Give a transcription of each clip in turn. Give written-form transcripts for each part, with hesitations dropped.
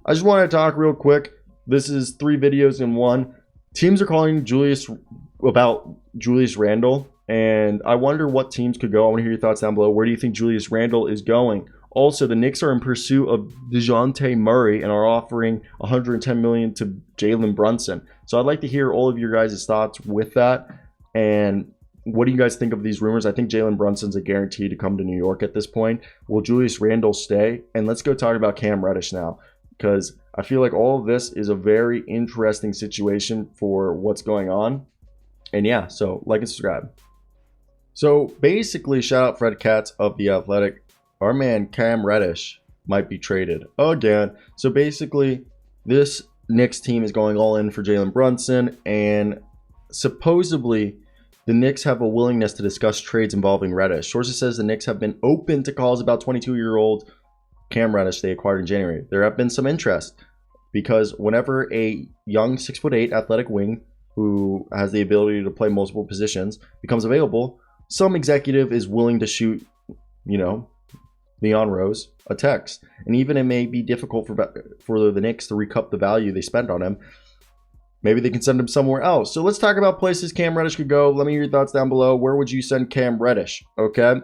I just want to talk real quick. This is 3 videos in one. Teams are calling about Julius Randle, and I wonder what teams could go. I want to hear your thoughts down below. Where do you think Julius Randle is going? Also, the Knicks are in pursuit of Dejounte Murray and are offering $110 million to Jalen Brunson. So I'd like to hear all of your guys' thoughts with that. And what do you guys think of these rumors? I think Jalen Brunson's a guarantee to come to New York at this point. Will Julius Randle stay? And let's go talk about Cam Reddish now, because I feel like all of this is a very interesting situation for what's going on. And yeah, so like and subscribe. So basically, shout out Fred Katz of The Athletic. Our man Cam Reddish might be traded again. So basically, this Knicks team is going all in for Jalen Brunson, and supposedly the Knicks have a willingness to discuss trades involving Reddish. Sources says the Knicks have been open to calls about 22-year-old Cam Reddish they acquired in January. There have been some interest because whenever a young 6'8" athletic wing who has the ability to play multiple positions becomes available, some executive is willing to shoot, Leon Rose a text. And even it may be difficult for the Knicks to recoup the value they spent on him. Maybe they can send him somewhere else. So let's talk about places Cam Reddish could go. Let me hear your thoughts down below. Where would you send Cam Reddish? Okay.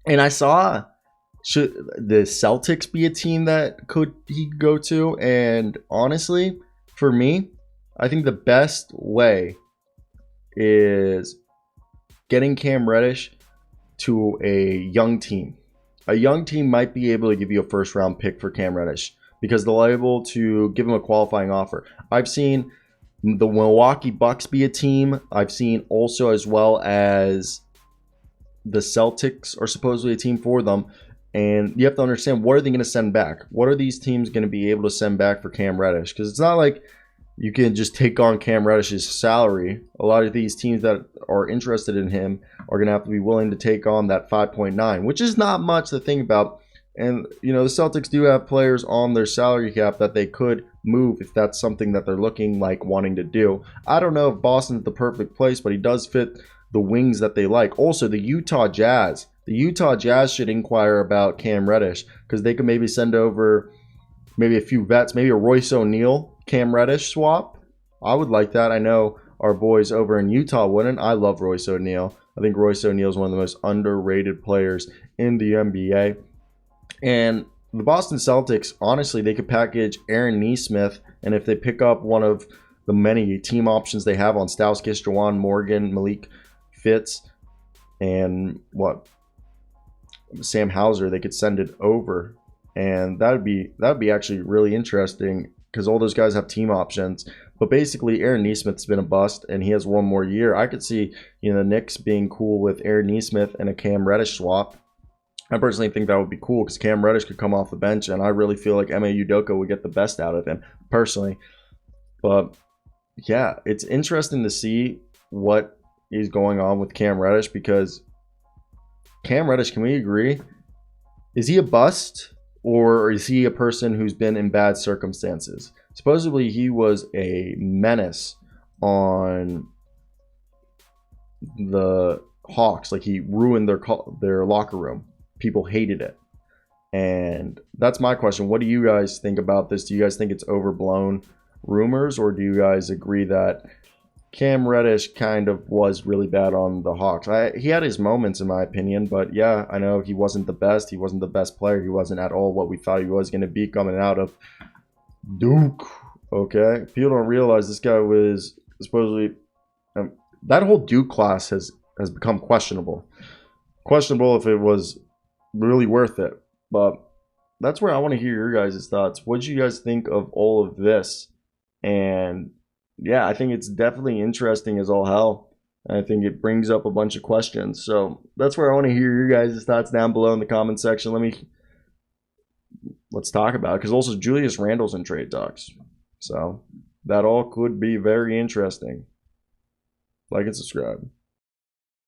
And I saw, should the Celtics be a team that he could go to? And honestly, for me, I think the best way is getting Cam Reddish to a young team. A young team might be able to give you a first-round pick for Cam Reddish because they'll be able to give him a qualifying offer. I've seen the Milwaukee Bucks be a team. I've seen also as well as the Celtics are supposedly a team for them. And you have to understand, what are they going to send back? What are these teams going to be able to send back for Cam Reddish? Because it's not like you can just take on Cam Reddish's salary. A lot of these teams that are interested in him are going to have to be willing to take on that 5.9, which is not much to think about. And, the Celtics do have players on their salary cap that they could move if that's something that they're looking like wanting to do. I don't know if Boston's the perfect place, but he does fit the wings that they like. Also, the Utah Jazz. The Utah Jazz should inquire about Cam Reddish because they could maybe send over maybe a few vets, maybe a Royce O'Neal Cam Reddish swap. I would like that. I know our boys over in Utah wouldn't. I love Royce O'Neal. I think Royce O'Neal is one of the most underrated players in the NBA. And the Boston Celtics, honestly, they could package Aaron Nesmith, and if they pick up one of the many team options they have on Stauskas, Juwan Morgan, Malik Fitz, and Sam Hauser, they could send it over, and that'd be actually really interesting because all those guys have team options. But basically, Aaron Nesmith's been a bust, and he has one more year. I could see the Knicks being cool with Aaron Nesmith and a Cam Reddish swap. I personally think that would be cool because Cam Reddish could come off the bench, and I really feel like Ime Udoka would get the best out of him, personally. But, yeah, it's interesting to see what is going on with Cam Reddish because Cam Reddish, can we agree? Is he a bust, or is he a person who's been in bad circumstances? Supposedly, he was a menace on the Hawks. Like, he ruined their locker room. People hated it. And that's my question. What do you guys think about this? Do you guys think it's overblown rumors, or do you guys agree that Cam Reddish kind of was really bad on the Hawks? He had his moments, in my opinion, but yeah, I know he wasn't the best. He wasn't the best player. He wasn't at all what we thought he was going to be coming out of Duke. Okay? People don't realize this guy was supposedly... that whole Duke class has become questionable. Questionable if it was really worth it. But that's where I want to hear your guys' thoughts. What do you guys think of all of this? And yeah, I think it's definitely interesting as all hell. I think it brings up a bunch of questions. So that's where I want to hear your guys' thoughts down below in the comment section. Let's talk about it, because also Julius Randle's in trade talks. So that all could be very interesting. Like and subscribe.